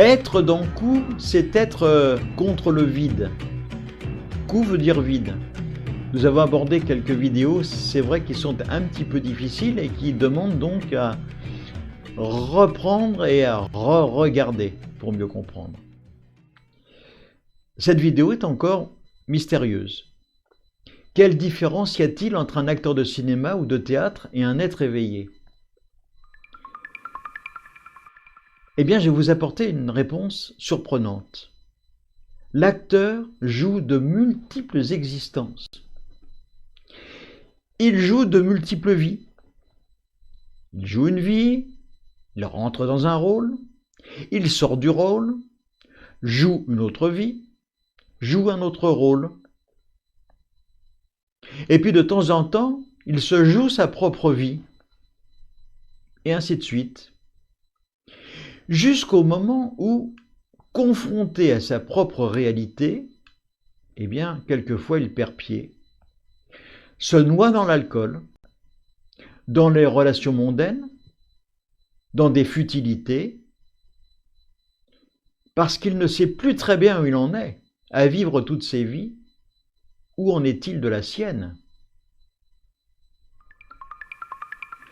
Être dans Ku, c'est être contre le vide. Ku veut dire vide. Nous avons abordé quelques vidéos, c'est vrai, qui sont un petit peu difficiles et qui demandent donc à reprendre et à re-regarder pour mieux comprendre. Cette vidéo est encore mystérieuse. Quelle différence y a-t-il entre un acteur de cinéma ou de théâtre et un être éveillé? Eh bien, je vais vous apporter une réponse surprenante. L'acteur joue de multiples existences. Il joue de multiples vies. Il joue une vie, il rentre dans un rôle, il sort du rôle, joue une autre vie, joue un autre rôle. Et puis de temps en temps, il se joue sa propre vie. Et ainsi de suite. Jusqu'au moment où, confronté à sa propre réalité, eh bien, quelquefois il perd pied, se noie dans l'alcool, dans les relations mondaines, dans des futilités, parce qu'il ne sait plus très bien où il en est, à vivre toutes ses vies. Où en est-il de la sienne?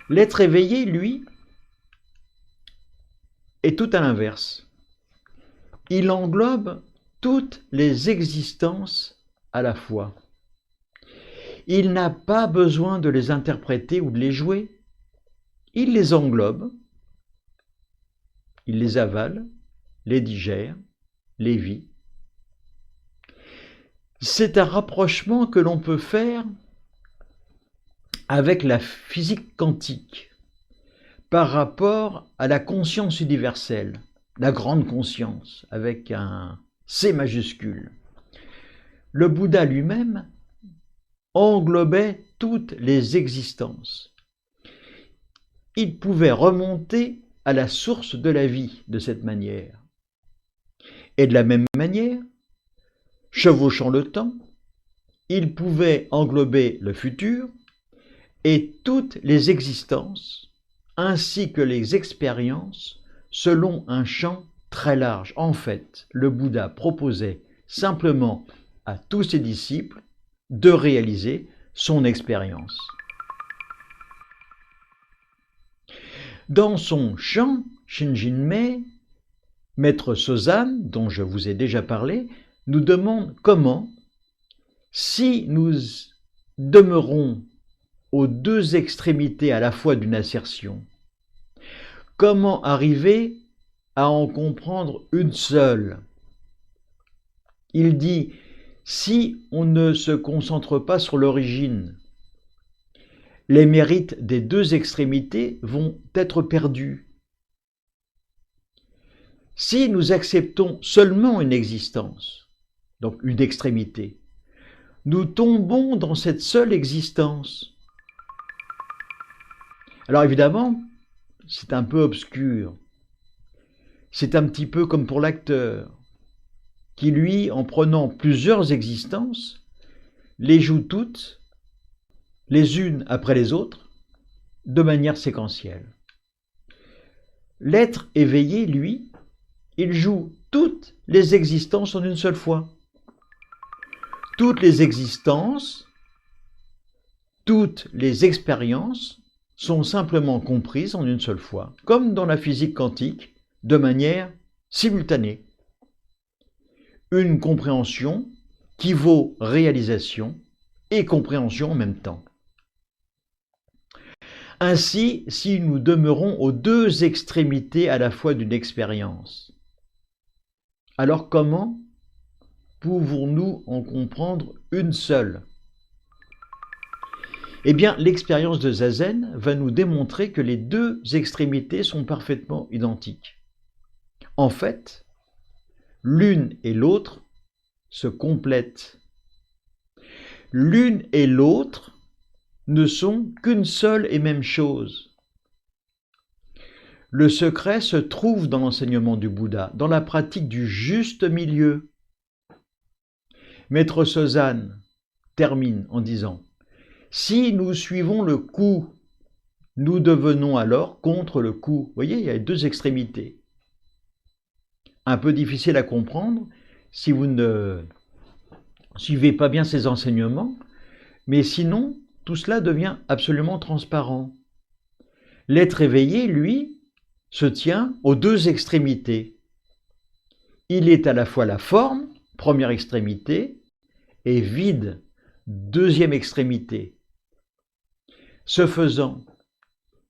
L'être éveillé, lui, est tout à l'inverse. Il englobe toutes les existences à la fois. Il n'a pas besoin de les interpréter ou de les jouer. Il les englobe, il les avale, les digère, les vit. C'est un rapprochement que l'on peut faire avec la physique quantique par rapport à la conscience universelle, la grande conscience avec un C majuscule. Le Bouddha lui-même englobait toutes les existences. Il pouvait remonter à la source de la vie de cette manière. Et de la même manière, chevauchant le temps, il pouvait englober le futur et toutes les existences, ainsi que les expériences, selon un champ très large. En fait, le Bouddha proposait simplement à tous ses disciples de réaliser son expérience. Dans son chant, Shinjinmei, Maître Sozan, dont je vous ai déjà parlé, nous demande comment, si nous demeurons aux deux extrémités à la fois d'une assertion, comment arriver à en comprendre une seule? Il dit, si on ne se concentre pas sur l'origine, les mérites des deux extrémités vont être perdus. Si nous acceptons seulement une existence, donc une extrémité, nous tombons dans cette seule existence. Alors évidemment, c'est un peu obscur. C'est un petit peu comme pour l'acteur, qui lui, en prenant plusieurs existences, les joue toutes, les unes après les autres, de manière séquentielle. L'être éveillé, lui, il joue toutes les existences en une seule fois. Toutes les existences, toutes les expériences sont simplement comprises en une seule fois, comme dans la physique quantique, de manière simultanée. Une compréhension qui vaut réalisation et compréhension en même temps. Ainsi, si nous demeurons aux deux extrémités à la fois d'une expérience, alors comment pouvons-nous en comprendre une seule? Eh bien, l'expérience de Zazen va nous démontrer que les deux extrémités sont parfaitement identiques. En fait, l'une et l'autre se complètent. L'une et l'autre ne sont qu'une seule et même chose. Le secret se trouve dans l'enseignement du Bouddha, dans la pratique du juste milieu. Maître Sozan termine en disant « Si nous suivons le Ku, nous devenons alors contre le Ku. » Vous voyez, il y a deux extrémités. un peu difficile à comprendre si vous ne suivez pas bien ces enseignements, mais sinon, tout cela devient absolument transparent. L'être éveillé, lui, se tient aux deux extrémités. Il est à la fois la forme, première extrémité, et vide, deuxième extrémité. Ce faisant,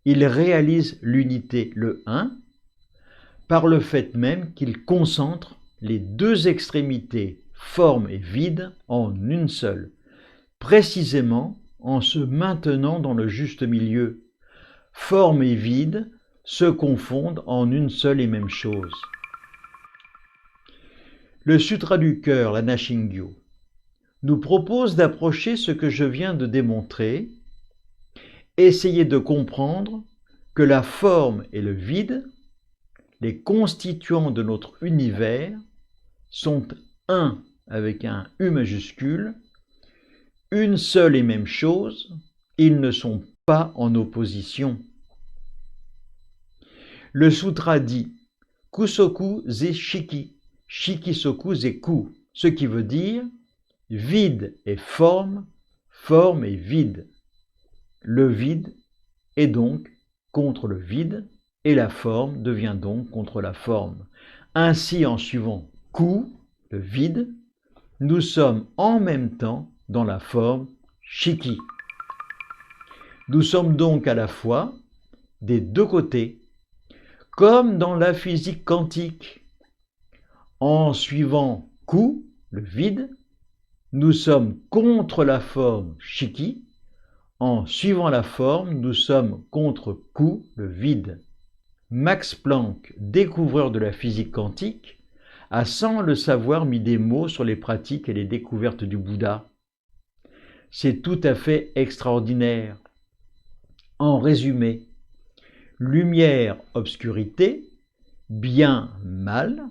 il réalise l'unité, le un, par le fait même qu'il concentre les deux extrémités, forme et vide, en une seule, précisément en se maintenant dans le juste milieu. Forme et vide se confondent en une seule et même chose. Le Sutra du cœur, la Nashingyo, nous propose d'approcher ce que je viens de démontrer, essayer de comprendre que la forme et le vide, les constituants de notre univers, sont un avec un U majuscule, une seule et même chose, ils ne sont pas en opposition. Le sutra dit Kusoku ze shiki, shikisoku ze ku, ce qui veut dire vide et forme, forme et vide. Le vide est donc contre le vide et la forme devient donc contre la forme. Ainsi, en suivant ku, le vide, nous sommes en même temps dans la forme shiki. Nous sommes donc à la fois des deux côtés, comme dans la physique quantique. En suivant ku, le vide, nous sommes contre la forme shiki. En suivant la forme, nous sommes contre ku, le vide. Max Planck, découvreur de la physique quantique, a sans le savoir mis des mots sur les pratiques et les découvertes du Bouddha. C'est tout à fait extraordinaire. En résumé, lumière, obscurité, bien, mal,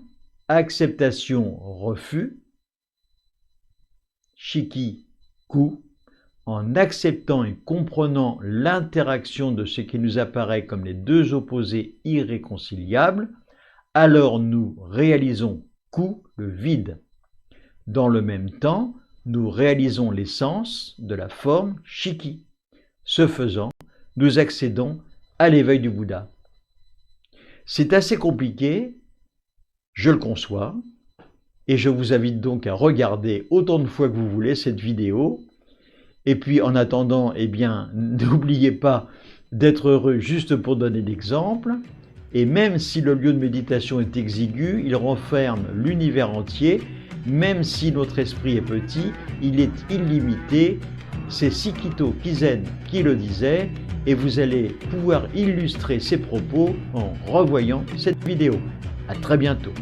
acceptation, refus, shiki, ku, en acceptant et comprenant l'interaction de ce qui nous apparaît comme les deux opposés irréconciliables, alors nous réalisons ku, le vide. Dans le même temps, nous réalisons l'essence de la forme shiki. Ce faisant, nous accédons à l'éveil du Bouddha. C'est assez compliqué, je le conçois, et je vous invite donc à regarder autant de fois que vous voulez cette vidéo. Et puis en attendant, eh bien, n'oubliez pas d'être heureux juste pour donner l'exemple. Et même si le lieu de méditation est exigu, il renferme l'univers entier. Même si notre esprit est petit, il est illimité. C'est Sikito Kizen qui le disait. Et vous allez pouvoir illustrer ses propos en revoyant cette vidéo. À très bientôt.